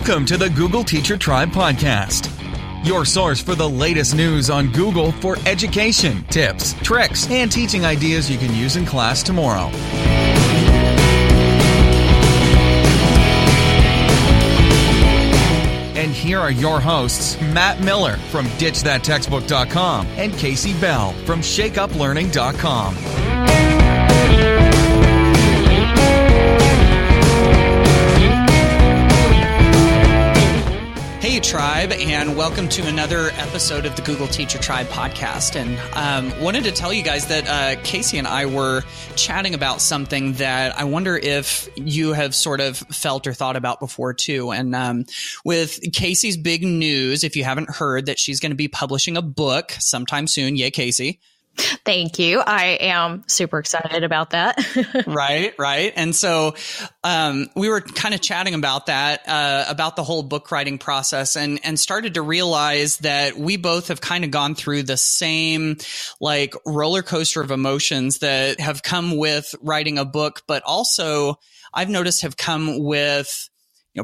Welcome to the Google Teacher Tribe podcast, your source for the latest news on Google for education, tips, tricks, and teaching ideas you can use in class tomorrow. And here are your hosts, Matt Miller from DitchThatTextbook.com and Kasey Bell from ShakeUpLearning.com. Hey Tribe, and welcome to another episode of the Google Teacher Tribe podcast. And wanted to tell you guys that Kasey and I were chatting about something that I wonder if you have sort of felt or thought about before too. And with Kasey's big news, if you haven't heard, that she's going to be publishing a book sometime soon. Yay, Kasey. Thank you. I am super excited about that. Right. And so we were kind of chatting about that, about the whole book writing process, and started to realize that we both have kind of gone through the same like roller coaster of emotions that have come with writing a book, but also I've noticed have come with,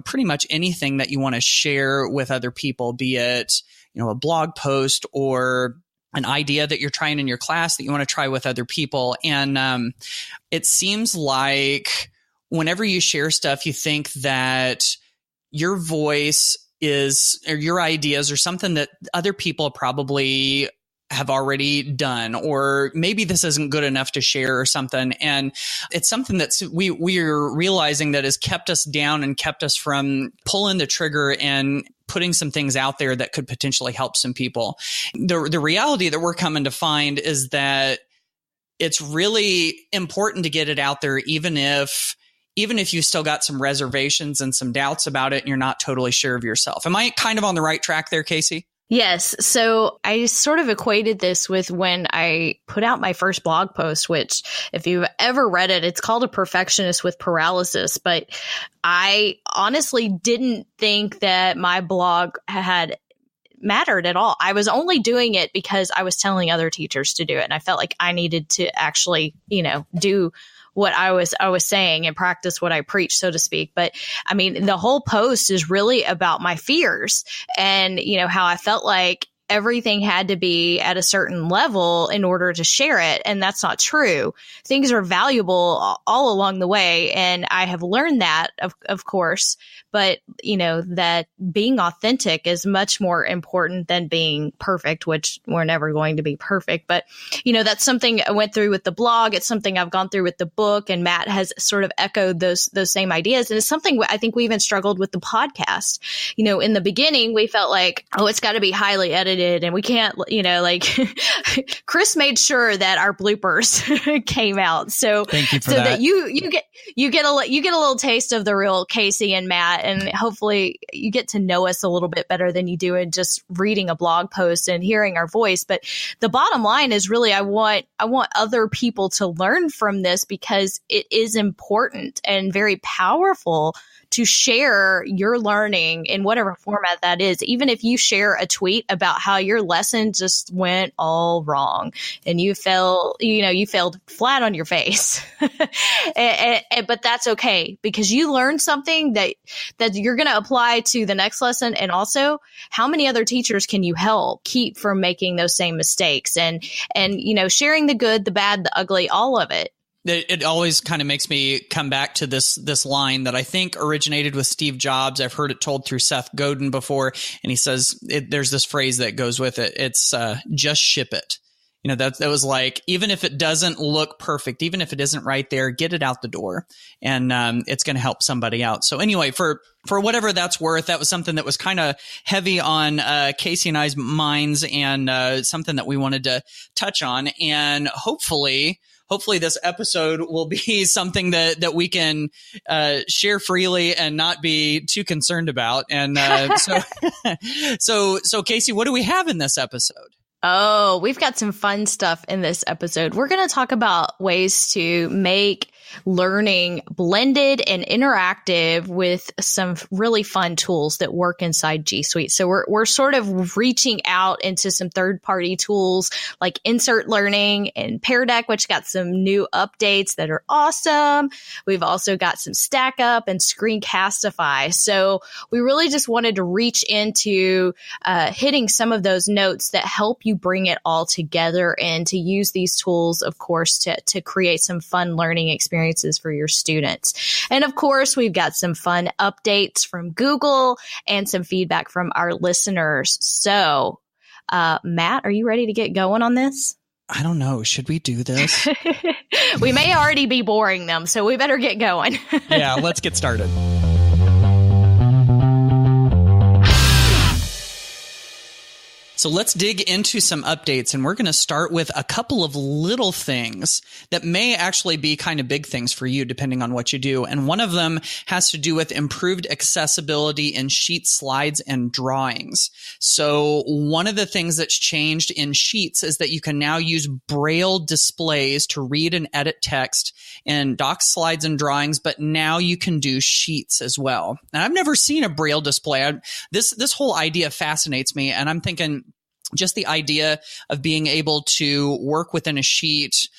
pretty much anything that you want to share with other people, be it, a blog post or an idea that you're trying in your class that you want to try with other people. And it seems like whenever you share stuff, you think that your voice is, or your ideas are something that other people probably have already done, or maybe this isn't good enough to share or something. And it's something that's we're realizing that has kept us down and kept us from pulling the trigger and putting some things out there that could potentially help some people. The reality that we're coming to find is that it's really important to get it out there, even if you still got some reservations and some doubts about it and you're not totally sure of yourself. Am I kind of on the right track there, Kasey? Yes. So I sort of equated this with when I put out my first blog post, which if you've ever read it, it's called A Perfectionist with Paralysis. But I honestly didn't think that my blog had mattered at all. I was only doing it because I was telling other teachers to do it. And I felt like I needed to actually, do what I was saying and practice what I preach, so to speak. But I mean, the whole post is really about my fears and, how I felt like everything had to be at a certain level in order to share it. And that's not true. Things are valuable all along the way. And I have learned that, of course, but that being authentic is much more important than being perfect, which we're never going to be perfect. But, that's something I went through with the blog. It's something I've gone through with the book, and Matt has sort of echoed those same ideas. And it's something I think we even struggled with the podcast. In the beginning, we felt like, it's got to be highly edited and we can't, Chris made sure that our bloopers came out. So thank you for that. You get a little taste of the real Kasey and Matt, and hopefully you get to know us a little bit better than you do in just reading a blog post and hearing our voice. But the bottom line is really, I want other people to learn from this because it is important and very powerful to share your learning in whatever format that is. Even if you share a tweet about how your lesson just went all wrong and you failed flat on your face, but that's okay because you learned something that you're going to apply to the next lesson. And also, how many other teachers can you help keep from making those same mistakes? And sharing the good, the bad, the ugly, all of it. It always kind of makes me come back to this line that I think originated with Steve Jobs. I've heard it told through Seth Godin before, and he says there's this phrase that goes with it. It's just ship it. That was like, even if it doesn't look perfect, even if it isn't right there, get it out the door, and it's going to help somebody out. So anyway, for whatever that's worth, that was something that was kind of heavy on Kasey and I's minds, and something that we wanted to touch on, and hopefully this episode will be something that we can share freely and not be too concerned about. And so Kasey, what do we have in this episode? Oh, we've got some fun stuff in this episode. We're going to talk about ways to make learning blended and interactive with some really fun tools that work inside G Suite. So we're sort of reaching out into some third-party tools like Insert Learning and Paradeck, which got some new updates that are awesome. We've also got some StackUp and screencastify. So we really just wanted to reach into hitting some of those notes that help you bring it all together and to use these tools, of course, to create some fun learning experiences for your students. And of course, we've got some fun updates from Google and some feedback from our listeners. So, Matt, are you ready to get going on this? I don't know. Should we do this? We may already be boring them, so we better get going. Yeah, let's get started. So let's dig into some updates, and we're going to start with a couple of little things that may actually be kind of big things for you, depending on what you do. And one of them has to do with improved accessibility in Sheets, slides, and drawings. So one of the things that's changed in Sheets is that you can now use Braille displays to read and edit text in docs, slides, and drawings, but now you can do Sheets as well. And I've never seen a Braille display. This whole idea fascinates me, and I'm thinking, just the idea of being able to work within a sheet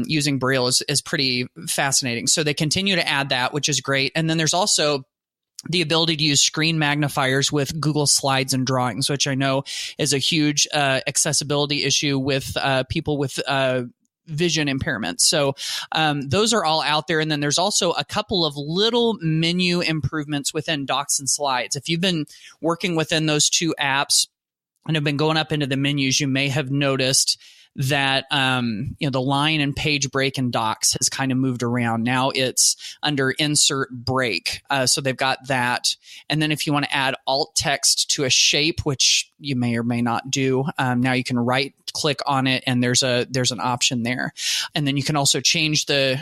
using Braille is pretty fascinating. So they continue to add that, which is great. And then there's also the ability to use screen magnifiers with Google Slides and Drawings, which I know is a huge accessibility issue with people with vision impairment. So those are all out there. And then there's also a couple of little menu improvements within Docs and Slides. If you've been working within those two apps and have been going up into the menus, you may have noticed that the line and page break in Docs has kind of moved around. Now it's under Insert Break. So they've got that. And then if you want to add alt text to a shape, which you may or may not do, now you can right click on it and there's an option there. And then you can also change a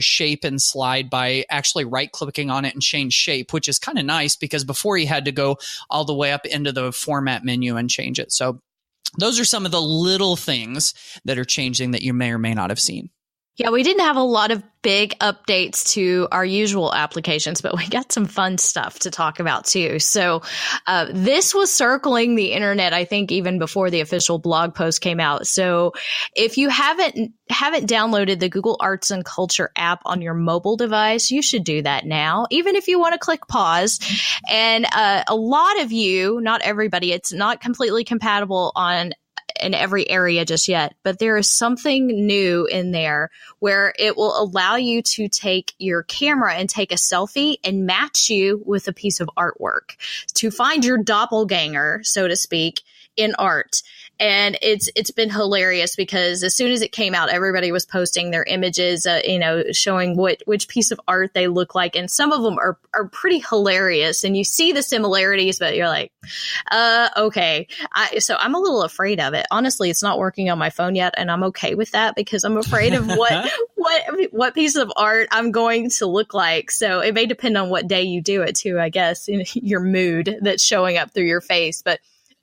shape in Slide by actually right clicking on it and change shape, which is kind of nice because before you had to go all the way up into the format menu and change it. So those are some of the little things that are changing that you may or may not have seen. Yeah, we didn't have a lot of big updates to our usual applications, but we got some fun stuff to talk about too. So this was circling the internet, I think, even before the official blog post came out. So if you haven't downloaded the Google Arts and Culture app on your mobile device, you should do that now, even if you want to click pause. And a lot of you, not everybody, it's not completely compatible in every area just yet, but there is something new in there where it will allow you to take your camera and take a selfie and match you with a piece of artwork to find your doppelganger, so to speak, in art. And it's been hilarious because as soon as it came out, everybody was posting their images, showing which piece of art they look like. And some of them are pretty hilarious. And you see the similarities, but you're like, okay. So I'm a little afraid of it. Honestly, it's not working on my phone yet. And I'm okay with that because I'm afraid of what piece of art I'm going to look like. So it may depend on what day you do it too, I guess, in your mood that's showing up through your face. But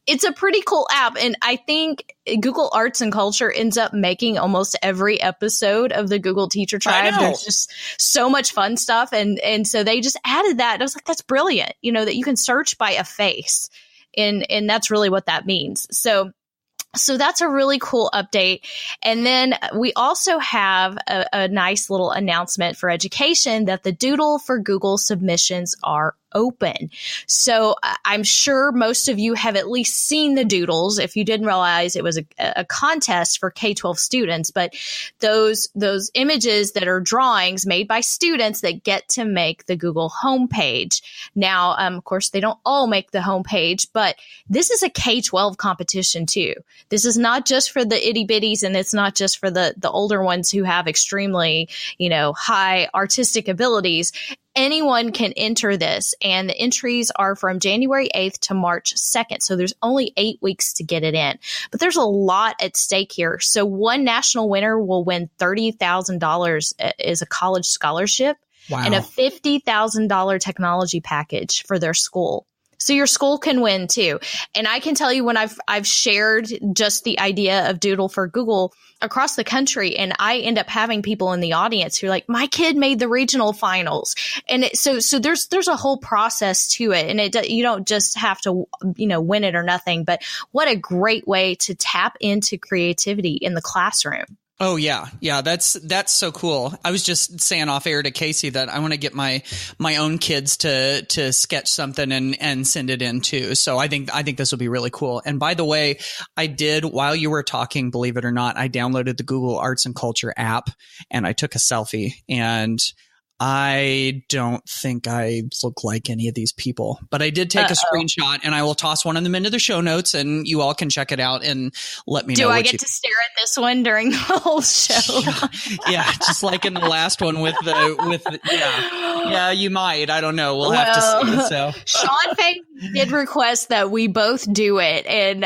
it's a pretty cool app, and I think Google Arts and Culture ends up making almost every episode of the Google Teacher Tribe. There's just so much fun stuff, and so they just added that. And I was like, that's brilliant, that you can search by a face, and that's really what that means. So that's a really cool update. And then we also have a nice little announcement for education that the Doodle for Google submissions are open. So I'm sure most of you have at least seen the doodles. If you didn't realize, it was a contest for K-12 students, but those images that are drawings made by students that get to make the Google homepage. Now, of course, they don't all make the homepage, but this is a K-12 competition too. This is not just for the itty bitties, and it's not just for the older ones who have extremely, high artistic abilities. Anyone can enter this, and the entries are from January 8th to March 2nd. So there's only 8 weeks to get it in. But there's a lot at stake here. So one national winner will win $30,000 as a college scholarship. Wow. And a $50,000 technology package for their school. So your school can win too. And I can tell you when I've shared just the idea of Doodle for Google across the country, and I end up having people in the audience who are like, my kid made the regional finals. And so there's a whole process to it. And you don't just have to, win it or nothing, but what a great way to tap into creativity in the classroom. Oh yeah. Yeah. That's so cool. I was just saying off air to Kasey that I want to get my own kids to sketch something and send it in too. So I think this will be really cool. And by the way, I did, while you were talking, believe it or not, I downloaded the Google Arts and Culture app and I took a selfie, and I don't think I look like any of these people, but I did take a screenshot, and I will toss one of them into the show notes, and you all can check it out and let me know. Do I get to stare at this one during the whole show? Yeah, just like in the last one yeah, you might. I don't know. We'll have to see. So Sean Faye did request that we both do it, and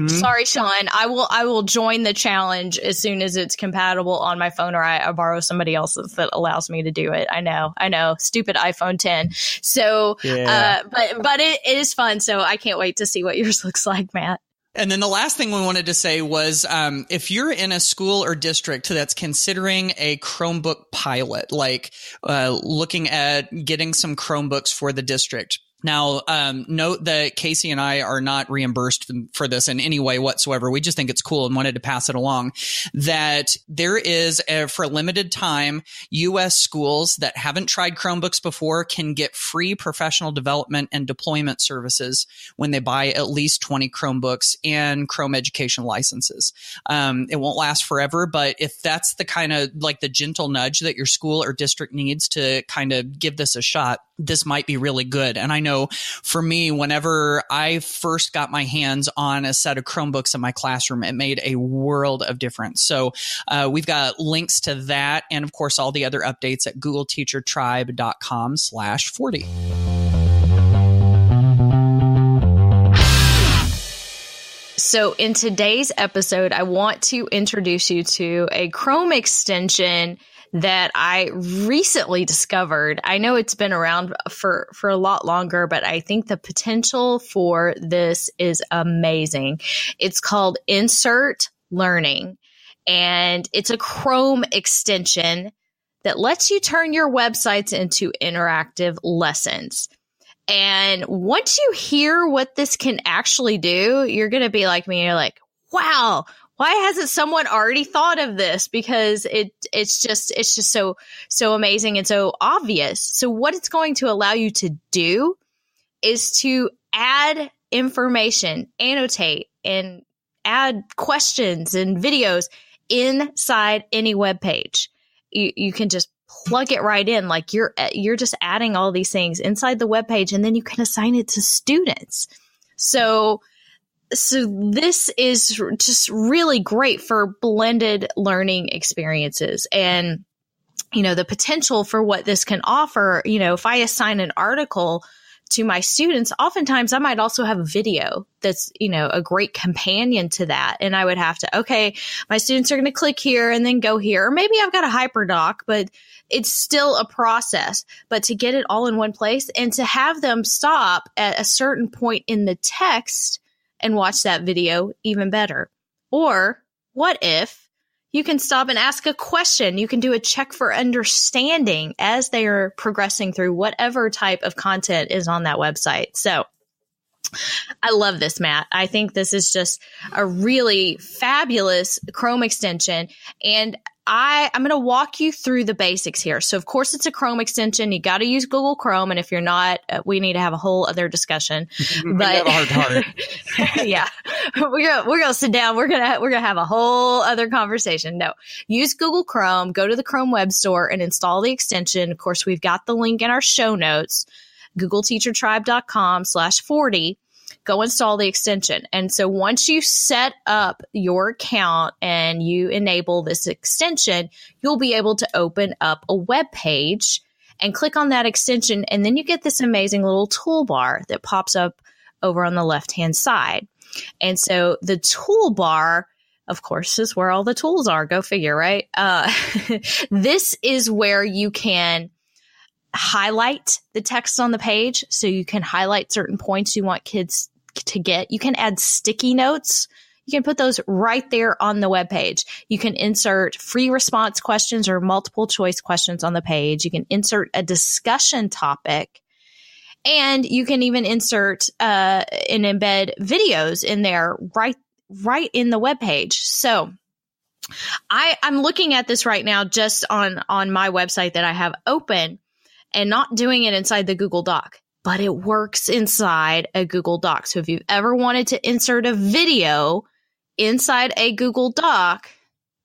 sorry, Sean, I will join the challenge as soon as it's compatible on my phone, or I borrow somebody else's that allows me to do it. I know, stupid iPhone 10. So, yeah. But it is fun. So I can't wait to see what yours looks like, Matt. And then the last thing we wanted to say was, if you're in a school or district that's considering a Chromebook pilot, like looking at getting some Chromebooks for the district. Now, note that Kasey and I are not reimbursed for this in any way whatsoever. We just think it's cool and wanted to pass it along. That there is, for a limited time, U.S. schools that haven't tried Chromebooks before can get free professional development and deployment services when they buy at least 20 Chromebooks and Chrome education licenses. It won't last forever, but if that's the kind of like the gentle nudge that your school or district needs to kind of give this a shot, this might be really good. And I know for me, whenever I first got my hands on a set of Chromebooks in my classroom, it made a world of difference. So we've got links to that, and of course, all the other updates at googleteachertribe.com/40. So in today's episode, I want to introduce you to a Chrome extension that I recently discovered. I know it's been around for a lot longer, but I think the potential for this is amazing. It's called Insert Learning, and it's a Chrome extension that lets you turn your websites into interactive lessons. And once you hear what this can actually do, you're going to be like me. You're like, wow, why hasn't someone already thought of this? Because it's just so amazing and so obvious. So what it's going to allow you to do is to add information, annotate, and add questions and videos inside any web page. You can just plug it right in, like you're just adding all these things inside the web page, and then you can assign it to students. So this is just really great for blended learning experiences. And, the potential for what this can offer, if I assign an article to my students, oftentimes I might also have a video that's, a great companion to that. And I would have to, okay, my students are going to click here and then go here. Or maybe I've got a hyperdoc, but it's still a process. But to get it all in one place and to have them stop at a certain point in the text and watch that video, even better. Or what if you can stop and ask a question? You can do a check for understanding as they are progressing through whatever type of content is on that website. So I love this, Matt. I think this is just a really fabulous Chrome extension. And I'm going to walk you through the basics here. So, of course, it's a Chrome extension. You got to use Google Chrome. And if you're not, we need to have a whole other discussion. But yeah, we're going to sit down. We're going to have a whole other conversation. No, use Google Chrome, go to the Chrome Web Store and install the extension. Of course, we've got the link in our show notes, googleteachertribe.com/40. Go install the extension. And so once you set up your account and you enable this extension, you'll be able to open up a web page and click on that extension. And then you get this amazing little toolbar that pops up over on the left-hand side. And so the toolbar, of course, is where all the tools are. Go figure, right? This is where you can highlight the text on the page. So you can highlight certain points you want kids to get. You can add sticky notes. You can put those right there on the web page. You can insert free response questions or multiple choice questions on the page. You can insert a discussion topic, and you can even insert and embed videos in there right in the web page. So I'm looking at this right now just on my website that I have open, and not doing it inside the Google Doc, but it works inside a Google Doc. So if you've ever wanted to insert a video inside a Google Doc,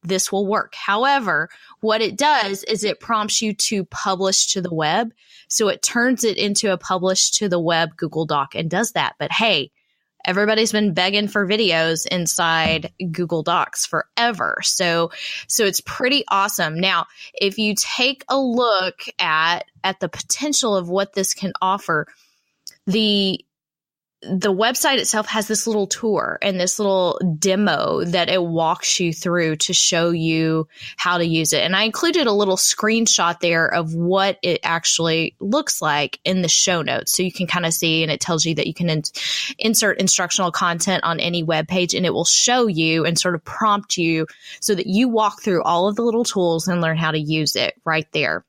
this will work. However, what it does is it prompts you to publish to the web. So it turns it into a publish to the web Google Doc and does that. But hey, everybody's been begging for videos inside Google Docs forever. So it's pretty awesome. Now, if you take a look at the potential of what this can offer, the website itself has this little tour and this little demo that it walks you through to show you how to use it. And I included a little screenshot there of what it actually looks like in the show notes. So you can kind of see, and it tells you that you can insert instructional content on any web page, and it will show you and sort of prompt you so that you walk through all of the little tools and learn how to use it right there.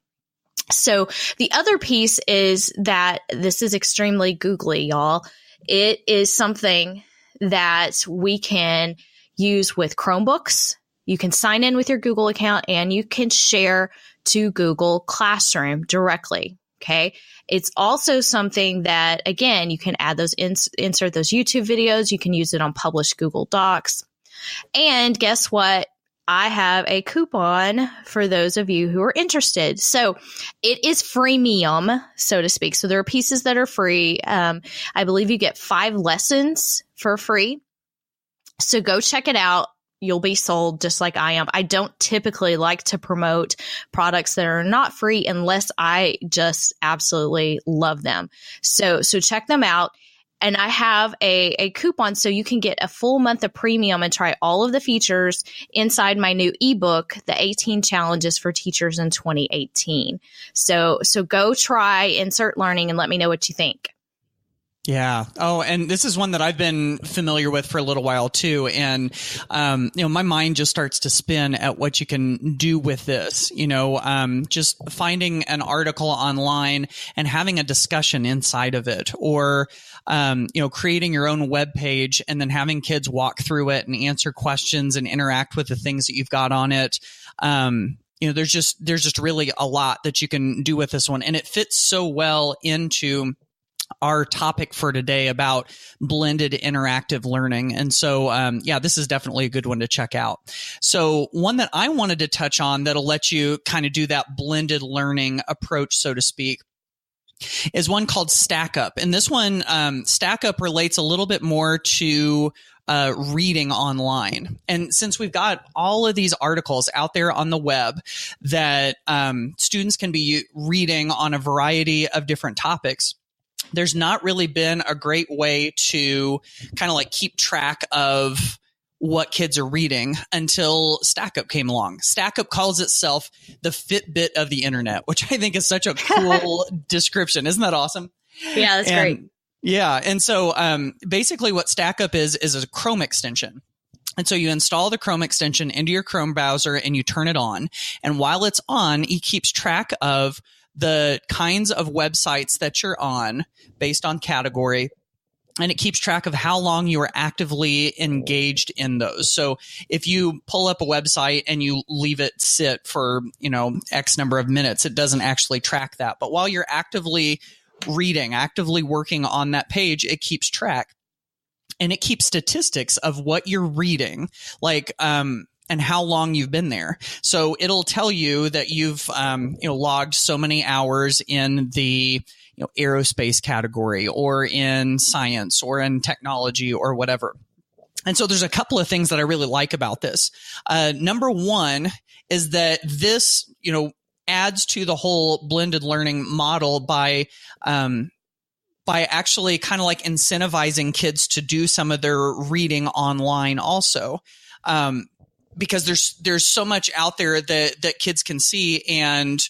So the other piece is that this is extremely googly, y'all. It is something that we can use with Chromebooks. You can sign in with your Google account and you can share to Google Classroom directly. Okay. It's also something that, again, you can add those, insert those YouTube videos. You can use it on published Google Docs. And guess what? I have a coupon for those of you who are interested. So it is freemium, so to speak. So there are pieces that are free. I believe you get 5 lessons for free. So go check it out. You'll be sold just like I am. I don't typically like to promote products that are not free unless I just absolutely love them. So check them out. And I have a coupon so you can get a full month of premium and try all of the features inside my new ebook, The 18 Challenges for Teachers in 2018. So go try Insert Learning and let me know what you think. Yeah. Oh, and this is one that I've been familiar with for a little while too. And, my mind just starts to spin at what you can do with this, just finding an article online and having a discussion inside of it, or, creating your own web page and then having kids walk through it and answer questions and interact with the things that you've got on it. There's just really a lot that you can do with this one. And it fits so well into our topic for today about blended interactive learning. And so, this is definitely a good one to check out. So one that I wanted to touch on that'll let you kind of do that blended learning approach, so to speak, is one called StackUp. And this one, StackUp relates a little bit more to reading online. And since we've got all of these articles out there on the web that students can be reading on a variety of different topics, there's not really been a great way to kind of like keep track of what kids are reading until StackUp came along. StackUp calls itself the Fitbit of the internet, which I think is such a cool description. Isn't that awesome? Yeah, that's great. Yeah. And so basically what StackUp is a Chrome extension. And so you install the Chrome extension into your Chrome browser and you turn it on. And while it's on, it keeps track of the kinds of websites that you're on based on category. And it keeps track of how long you are actively engaged in those. So if you pull up a website and you leave it sit for, X number of minutes, it doesn't actually track that. But while you're actively reading, actively working on that page, it keeps track. And it keeps statistics of what you're reading, and how long you've been there. So it'll tell you that you've, logged so many hours in the, aerospace category or in science or in technology or whatever. And so there's a couple of things that I really like about this. Number one is that this, adds to the whole blended learning model by actually kind of like incentivizing kids to do some of their reading online also. Because there's so much out there that kids can see, and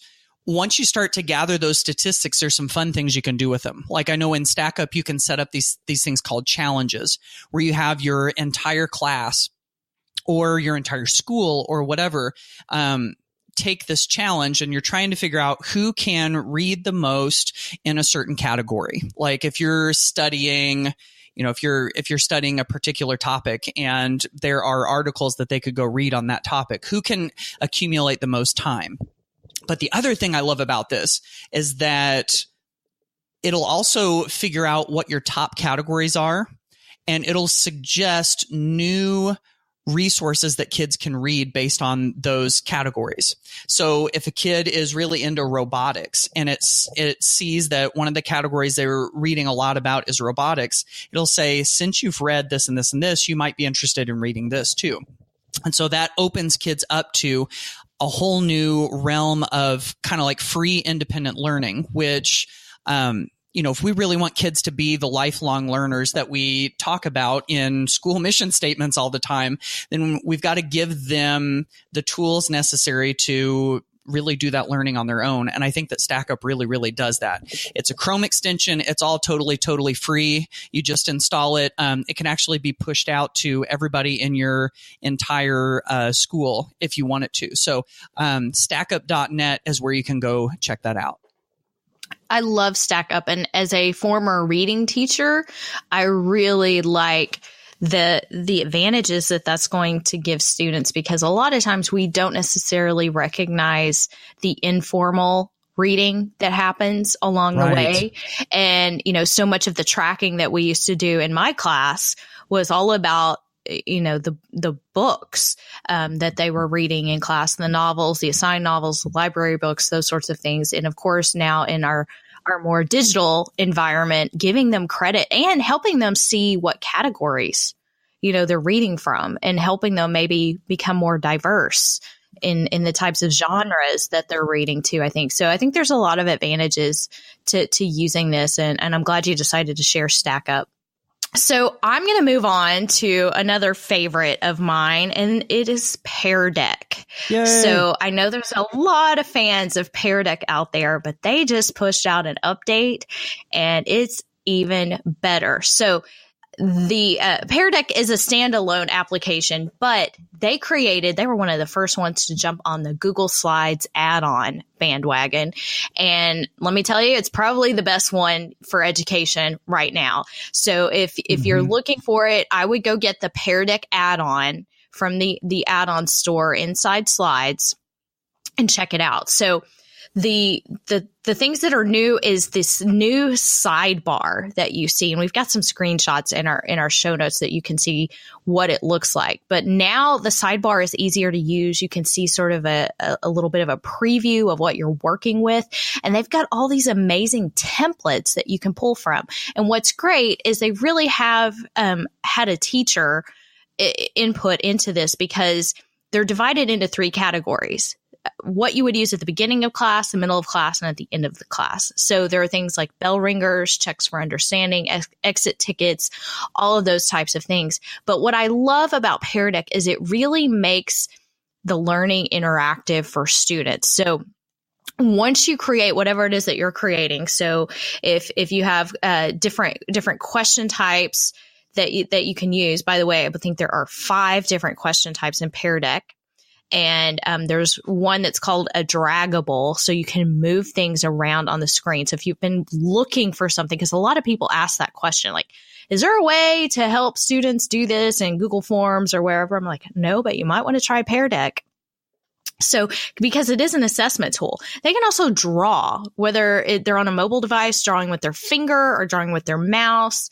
once you start to gather those statistics, there's some fun things you can do with them. Like I know in StackUp, you can set up these things called challenges where you have your entire class or your entire school or whatever, take this challenge, and you're trying to figure out who can read the most in a certain category. Like if you're studying, if you're studying a particular topic and there are articles that they could go read on that topic, who can accumulate the most time? But the other thing I love about this is that it'll also figure out what your top categories are, and it'll suggest new resources that kids can read based on those categories. So if a kid is really into robotics and it sees that one of the categories they're reading a lot about is robotics, it'll say, since you've read this and this and this, you might be interested in reading this too. And so that opens kids up to a whole new realm of kind of like free independent learning, which, if we really want kids to be the lifelong learners that we talk about in school mission statements all the time, then we've got to give them the tools necessary to really do that learning on their own. And I think that StackUp really, really does that. It's a Chrome extension. It's all totally free. You just install it. It can actually be pushed out to everybody in your entire school if you want it to. So stackup.net is where you can go check that out. I love StackUp. And as a former reading teacher, I really like the advantages that that's going to give students, because a lot of times we don't necessarily recognize the informal reading that happens along the way. And, so much of the tracking that we used to do in my class was all about the books that they were reading in class, the novels, the assigned novels, the library books, those sorts of things. And of course, now in our more digital environment, giving them credit and helping them see what categories, they're reading from, and helping them maybe become more diverse in the types of genres that they're reading to, I think. So I think there's a lot of advantages to using this. And I'm glad you decided to share StackUp. So I'm going to move on to another favorite of mine, and it is Pear Deck. Yay. So I know there's a lot of fans of Pear Deck out there, but they just pushed out an update, and it's even better. So the Pear Deck is a standalone application, but they were one of the first ones to jump on the Google Slides add-on bandwagon. And let me tell you, it's probably the best one for education right now. So if you're looking for it, I would go get the Pear Deck add-on from the add-on store inside Slides and check it out. So the things that are new is this new sidebar that you see, and we've got some screenshots in our show notes that you can see what it looks like. But now the sidebar is easier to use. You can see sort of a little bit of a preview of what you're working with, and they've got all these amazing templates that you can pull from. And what's great is they really have had a teacher input into this, because they're divided into 3 categories: what you would use at the beginning of class, the middle of class, and at the end of the class. So there are things like bell ringers, checks for understanding, exit tickets, all of those types of things. But what I love about Pear Deck is it really makes the learning interactive for students. So once you create whatever it is that you're creating, so if you have different question types that you can use, by the way, I think there are 5 different question types in Pear Deck. And there's one that's called a draggable, so you can move things around on the screen. So if you've been looking for something, because a lot of people ask that question, like, is there a way to help students do this in Google Forms or wherever? I'm like, no, but you might want to try Pear Deck. So because it is an assessment tool, they can also draw, whether they're on a mobile device, drawing with their finger or drawing with their mouse.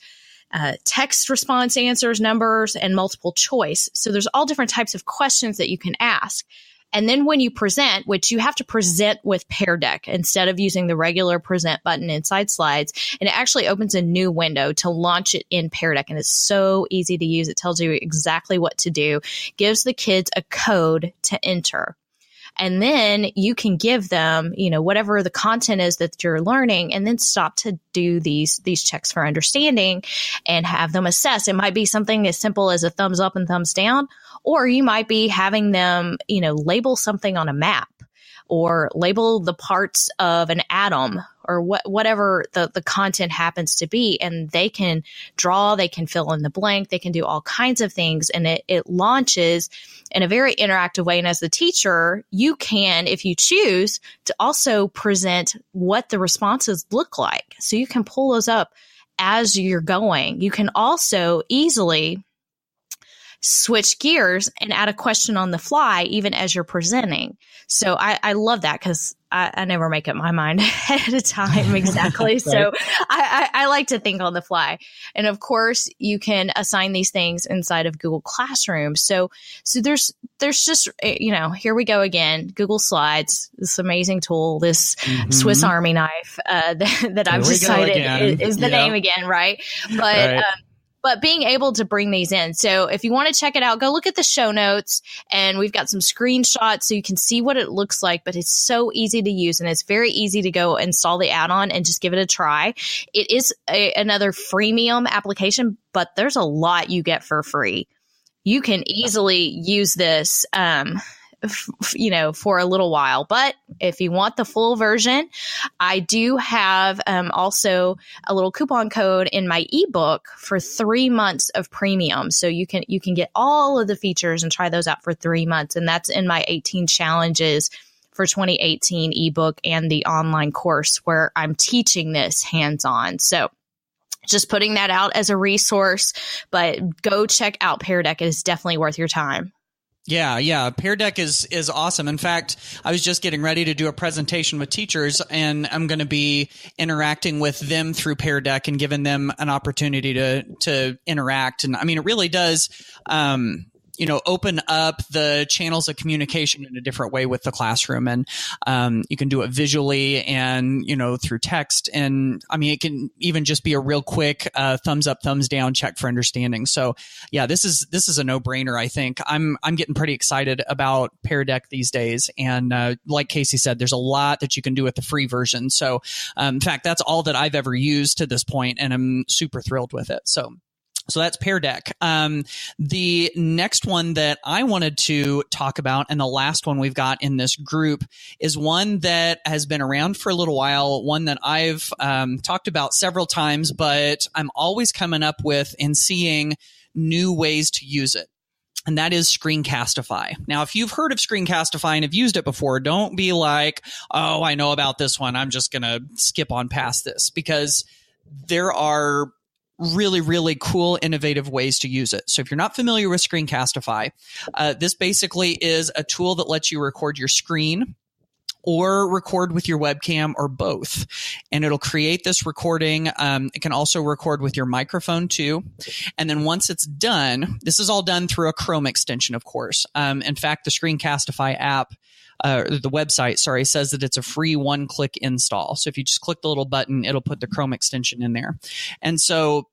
Text response answers, numbers, and multiple choice. So there's all different types of questions that you can ask. And then when you present, which you have to present with Pear Deck instead of using the regular present button inside Slides, and it actually opens a new window to launch it in Pear Deck. And it's so easy to use. It tells you exactly what to do, gives the kids a code to enter. And then you can give them, whatever the content is that you're learning, and then stop to do these checks for understanding and have them assess. It might be something as simple as a thumbs up and thumbs down, or you might be having them, label something on a map. or label the parts of an atom or whatever the content happens to be. And they can draw, they can fill in the blank, they can do all kinds of things. And it launches in a very interactive way. And as the teacher, you can, if you choose, to also present what the responses look like. So you can pull those up as you're going. You can also easily switch gears and add a question on the fly, even as you're presenting. So I love that because I never make up my mind ahead of time exactly. Right. So I like to think on the fly. And of course, you can assign these things inside of Google Classroom. So there's just, here we go again, Google Slides, this amazing tool, this Swiss Army knife that I've decided is the name again, right? But being able to bring these in. So if you want to check it out, go look at the show notes, and we've got some screenshots so you can see what it looks like, but it's so easy to use, and it's very easy to go install the add-on and just give it a try. It is another freemium application, but there's a lot you get for free. You can easily use this, for a little while. But if you want the full version, I do have also a little coupon code in my ebook for 3 months of premium. So you can get all of the features and try those out for 3 months. And that's in my 18 challenges for 2018 ebook and the online course where I'm teaching this hands-on. So just putting that out as a resource, but go check out Pear Deck. It is definitely worth your time. Yeah. Pear Deck is awesome. In fact, I was just getting ready to do a presentation with teachers, and I'm going to be interacting with them through Pear Deck and giving them an opportunity to interact. And I mean, it really does, open up the channels of communication in a different way with the classroom. And you can do it visually and, through text. And I mean, it can even just be a real quick thumbs up, thumbs down check for understanding. So yeah, this is a no-brainer, I think. I'm getting pretty excited about Pear Deck these days. And like Kasey said, there's a lot that you can do with the free version. So in fact, that's all that I've ever used to this point, and I'm super thrilled with it. So that's Pear Deck. The next one that I wanted to talk about, and the last one we've got in this group, is one that has been around for a little while, one that I've talked about several times, but I'm always coming up with and seeing new ways to use it. And that is Screencastify. Now, if you've heard of Screencastify and have used it before, don't be like, oh, I know about this one, I'm just going to skip on past this, because there are really, really cool, innovative ways to use it. So if you're not familiar with Screencastify, this basically is a tool that lets you record your screen or record with your webcam or both. And it'll create this recording. It can also record with your microphone too. And then once it's done, this is all done through a Chrome extension, of course. In fact, the Screencastify app, the website, says that it's a free one-click install. So if you just click the little button, it'll put the Chrome extension in there. And so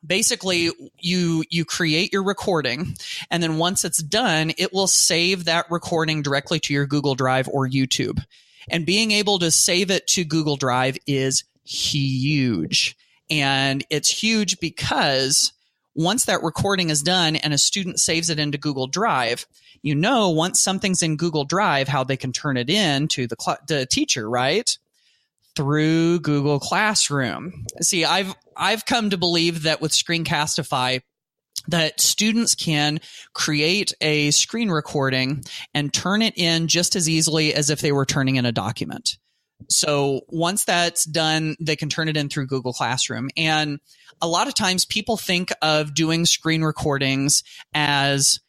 basically, you create your recording, and then once it's done, it will save that recording directly to your Google Drive or YouTube. And being able to save it to Google Drive is huge. And it's huge because once that recording is done and a student saves it into Google Drive, once something's in Google Drive, how they can turn it in to the teacher, right? Through Google Classroom. See, I've come to believe that with Screencastify, that students can create a screen recording and turn it in just as easily as if they were turning in a document. So once that's done, they can turn it in through Google Classroom. And a lot of times people think of doing screen recordings as,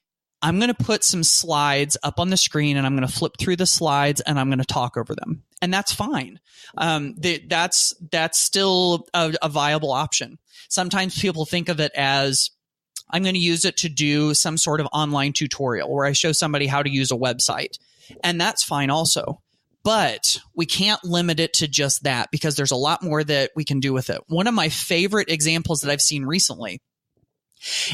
I'm going to put some slides up on the screen and I'm going to flip through the slides and I'm going to talk over them. And that's fine. That's still a viable option. Sometimes people think of it as, I'm going to use it to do some sort of online tutorial where I show somebody how to use a website. And that's fine also. But we can't limit it to just that, because there's a lot more that we can do with it. One of my favorite examples that I've seen recently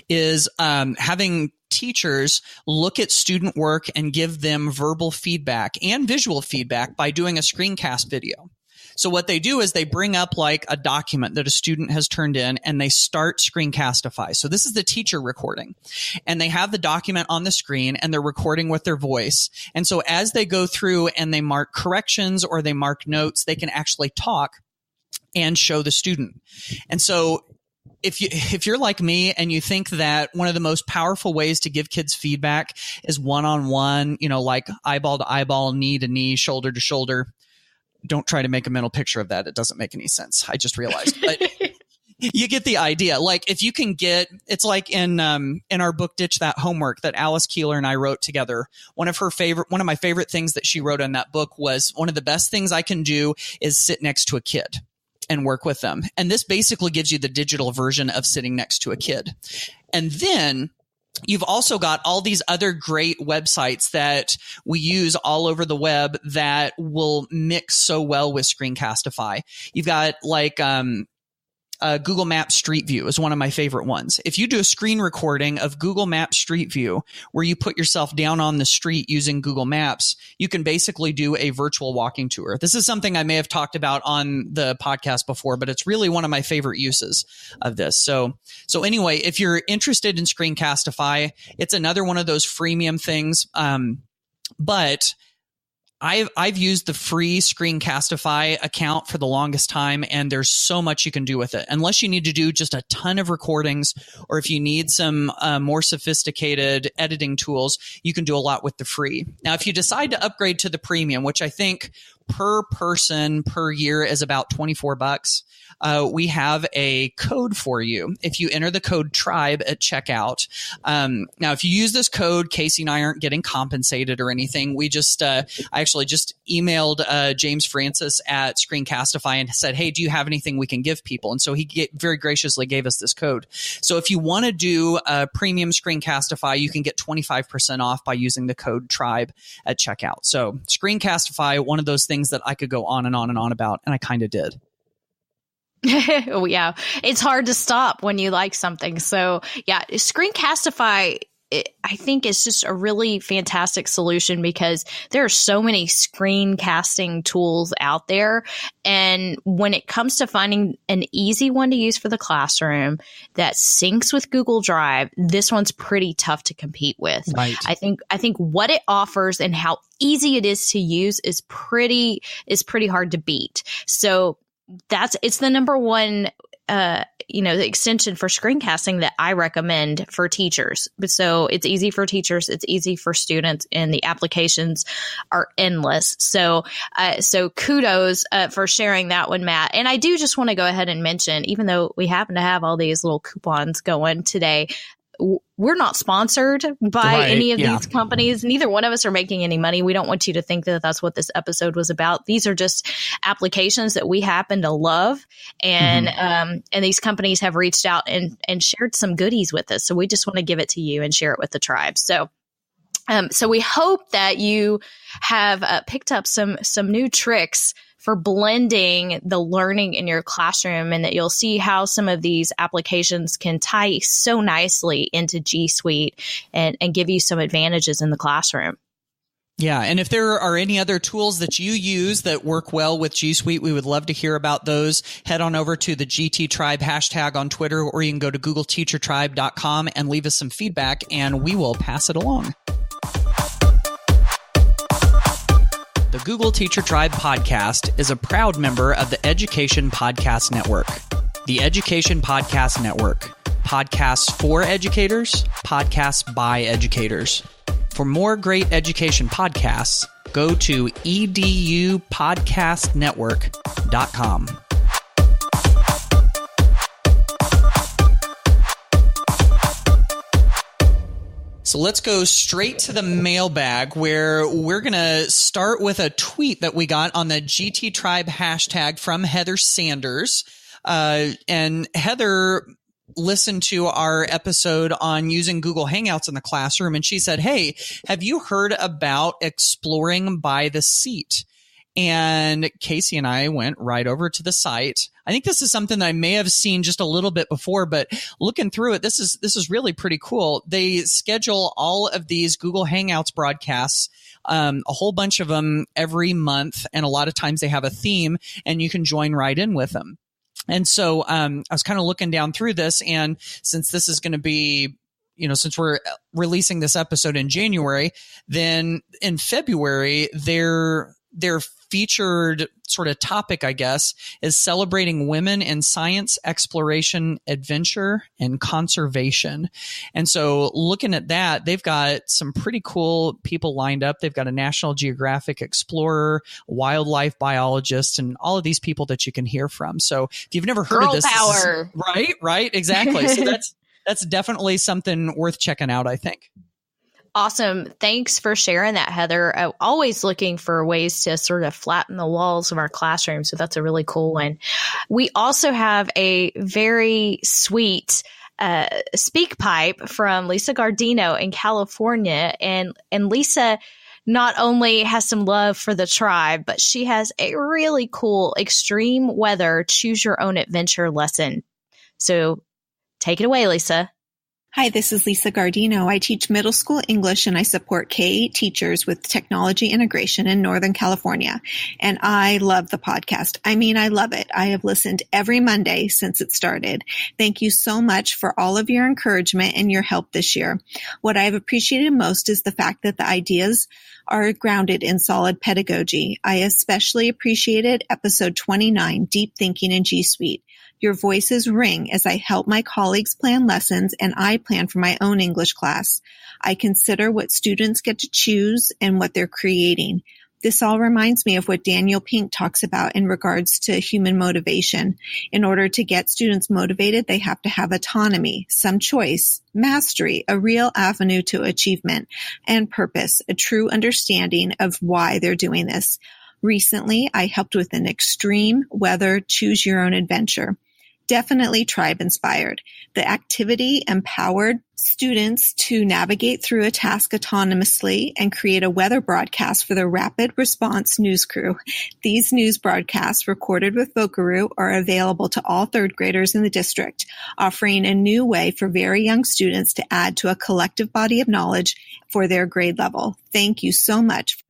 is having teachers look at student work and give them verbal feedback and visual feedback by doing a screencast video. So what they do is they bring up like a document that a student has turned in and they start screencastify. So this is the teacher recording, and they have the document on the screen and they're recording with their voice. And so as they go through and they mark corrections or they mark notes, they can actually talk and show the student. And so if you're like me and you think that one of the most powerful ways to give kids feedback is one-on-one, like eyeball to eyeball, knee to knee, shoulder to shoulder, don't try to make a mental picture of that. It doesn't make any sense. I just realized, but you get the idea. Like if you can it's like in our book, Ditch That Homework, that Alice Keeler and I wrote together. One of my favorite things that she wrote in that book was, one of the best things I can do is sit next to a kid and work with them. And this basically gives you the digital version of sitting next to a kid. And then you've also got all these other great websites that we use all over the web that will mix so well with Screencastify. You've got like Google Maps Street View is one of my favorite ones. If you do a screen recording of Google Maps Street View, where you put yourself down on the street using Google Maps, you can basically do a virtual walking tour. This is something I may have talked about on the podcast before, but it's really one of my favorite uses of this. So anyway, if you're interested in Screencastify, it's another one of those freemium things. But I've used the free Screencastify account for the longest time, and there's so much you can do with it. Unless you need to do just a ton of recordings, or if you need some more sophisticated editing tools, you can do a lot with the free. Now, if you decide to upgrade to the premium, which I think per person per year is about $24, we have a code for you. If you enter the code TRIBE at checkout. Now, if you use this code, Kasey and I aren't getting compensated or anything. We just, I actually just emailed James Francis at Screencastify and said, hey, do you have anything we can give people? And so he very graciously gave us this code. So if you want to do a premium Screencastify, you can get 25% off by using the code TRIBE at checkout. So Screencastify, one of those things that I could go on and on and on about, and I kind of did. Oh, yeah. It's hard to stop when you like something. So, yeah, Screencastify, I think, is just a really fantastic solution because there are so many screencasting tools out there. And when it comes to finding an easy one to use for the classroom that syncs with Google Drive, this one's pretty tough to compete with. Right. I think what it offers and how easy it is to use is pretty hard to beat. So it's the number one, the extension for screencasting that I recommend for teachers. But so it's easy for teachers, it's easy for students, and the applications are endless. So kudos for sharing that one, Matt. And I do just want to go ahead and mention, even though we happen to have all these little coupons going today, we're not sponsored by any of these companies. Neither one of us are making any money. We don't want you to think that that's what this episode was about. These are just applications that we happen to love. And and these companies have reached out and shared some goodies with us. So we just want to give it to you and share it with the tribe. So we hope that you have picked up some new tricks for blending the learning in your classroom, and that you'll see how some of these applications can tie so nicely into G Suite and give you some advantages in the classroom. Yeah. And if there are any other tools that you use that work well with G Suite, we would love to hear about those. Head on over to the GT Tribe hashtag on Twitter, or you can go to googleteachertribe.com and leave us some feedback, and we will pass it along. The Google Teacher Tribe podcast is a proud member of the Education Podcast Network. The Education Podcast Network. Podcasts for educators, podcasts by educators. For more great education podcasts, go to edupodcastnetwork.com. So let's go straight to the mailbag, where we're going to start with a tweet that we got on the GT Tribe hashtag from Heather Sanders. And Heather listened to our episode on using Google Hangouts in the classroom, and she said, hey, have you heard about exploring by the seat? And Kasey and I went right over to the site. I think this is something that I may have seen just a little bit before, but looking through it, this is really pretty cool. They schedule all of these Google Hangouts broadcasts a whole bunch of them every month. And a lot of times they have a theme and you can join right in with them. And so I was kind of looking down through this, and since this is going to be, since we're releasing this episode in January, then in February, their featured sort of topic, I guess, is celebrating women in science, exploration, adventure, and conservation. And so looking at that, they've got some pretty cool people lined up. They've got a National Geographic explorer, wildlife biologist, and all of these people that you can hear from. So if you've never heard of this, power. Right, exactly. So that's definitely something worth checking out, I think. Awesome. Thanks for sharing that, Heather. Always looking for ways to sort of flatten the walls of our classroom. So that's a really cool one. We also have a very sweet speak pipe from Lisa Guardino in California. And Lisa not only has some love for the tribe, but she has a really cool extreme weather, choose your own adventure lesson. So take it away, Lisa. Hi, this is Lisa Guardino. I teach middle school English and I support K teachers with technology integration in Northern California. And I love the podcast. I love it. I have listened every Monday since it started. Thank you so much for all of your encouragement and your help this year. What I've appreciated most is the fact that the ideas are grounded in solid pedagogy. I especially appreciated episode 29, Deep Thinking in G Suite. Your voices ring as I help my colleagues plan lessons and I plan for my own English class. I consider what students get to choose and what they're creating. This all reminds me of what Daniel Pink talks about in regards to human motivation. In order to get students motivated, they have to have autonomy, some choice, mastery, a real avenue to achievement, and purpose, a true understanding of why they're doing this. Recently, I helped with an extreme weather choose your own adventure. Definitely tribe inspired. The activity empowered students to navigate through a task autonomously and create a weather broadcast for the rapid response news crew. These news broadcasts recorded with Vocaroo are available to all third graders in the district, offering a new way for very young students to add to a collective body of knowledge for their grade level. Thank you so much.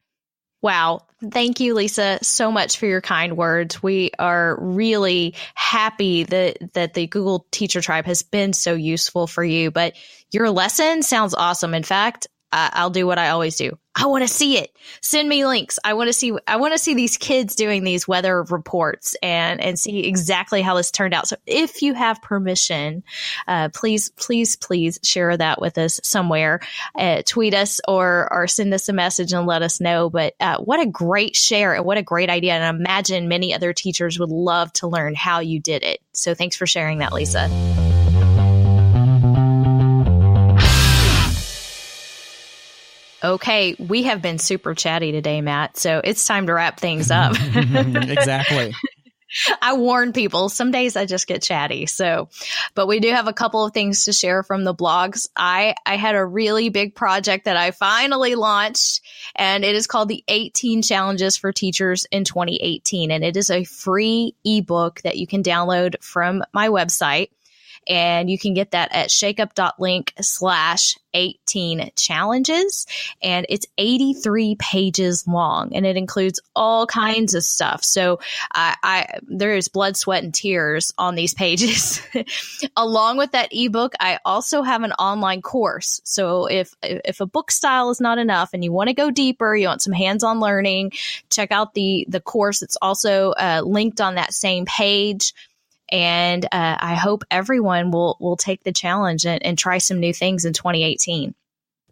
Wow. Thank you, Lisa, so much for your kind words. We are really happy that the Google Teacher Tribe has been so useful for you. But your lesson sounds awesome. In fact, I'll do what I always do. I want to see it. Send me links. I want to see these kids doing these weather reports and see exactly how this turned out. So if you have permission, please share that with us somewhere. Tweet us or send us a message and let us know. But what a great share and what a great idea. And I imagine many other teachers would love to learn how you did it. So thanks for sharing that, Lisa. Okay, we have been super chatty today, Matt, so it's time to wrap things up. Exactly. I warn people, some days I just get chatty. But we do have a couple of things to share from the blogs. I had a really big project that I finally launched, and it is called the 18 Challenges for Teachers in 2018. And it is a free ebook that you can download from my website. And you can get that at shakeup.link/18challenges. And it's 83 pages long, and it includes all kinds of stuff. So there is blood, sweat, and tears on these pages. Along with that ebook, I also have an online course. So if a book style is not enough and you want to go deeper, you want some hands-on learning, check out the course. It's also linked on that same page. And I hope everyone will take the challenge and try some new things in 2018.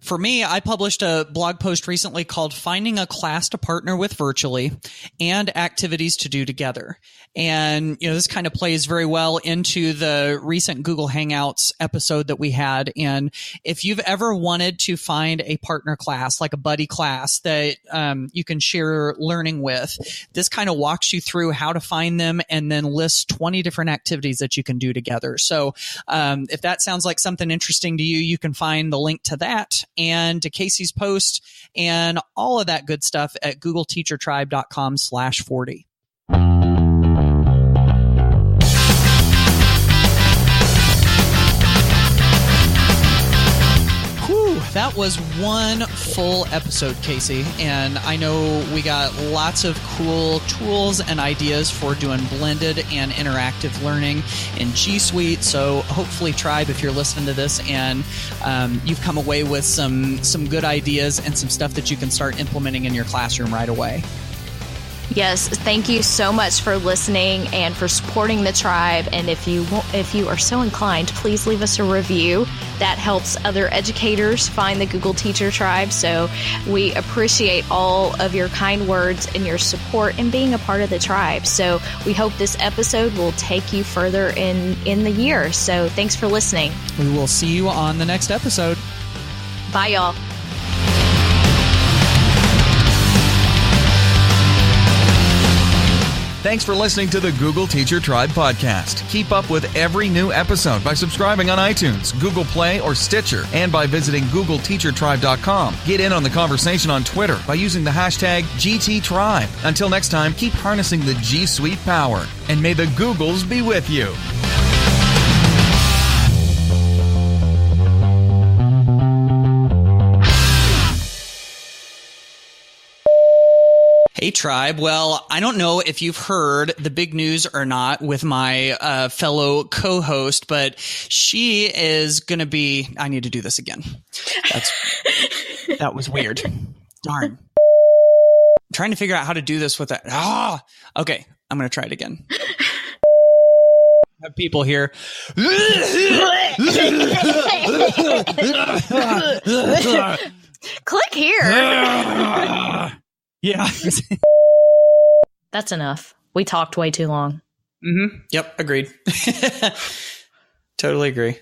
For me, I published a blog post recently called Finding a Class to Partner with Virtually and Activities to Do Together. And, this kind of plays very well into the recent Google Hangouts episode that we had. And if you've ever wanted to find a partner class, like a buddy class that you can share learning with, this kind of walks you through how to find them and then lists 20 different activities that you can do together. So if that sounds like something interesting to you, you can find the link to that and to Kasey's post and all of that good stuff at googleteachertribe.com/40. That was one full episode, Kasey, and I know we got lots of cool tools and ideas for doing blended and interactive learning in G Suite. So hopefully, Tribe, if you're listening to this and you've come away with some good ideas and some stuff that you can start implementing in your classroom right away. Yes, thank you so much for listening and for supporting the Tribe. And if you are so inclined, please leave us a review. That helps other educators find the Google Teacher Tribe. So we appreciate all of your kind words and your support in being a part of the Tribe. So we hope this episode will take you further in the year. So thanks for listening. We will see you on the next episode. Bye, y'all. Thanks for listening to the Google Teacher Tribe podcast. Keep up with every new episode by subscribing on iTunes, Google Play, or Stitcher, and by visiting GoogleTeacherTribe.com. Get in on the conversation on Twitter by using the hashtag GTTribe. Until next time, keep harnessing the G Suite power, and may the Googles be with you. Hey, Tribe. Well, I don't know if you've heard the big news or not with my fellow co-host, but she is going to be... I need to do this again. That was weird. Darn. I'm trying to figure out how to do this with that. Okay. I'm going to try it again. I have people here. Click here. Yeah. That's enough. We talked way too long. Mm-hmm. Yep. Agreed. Totally agree.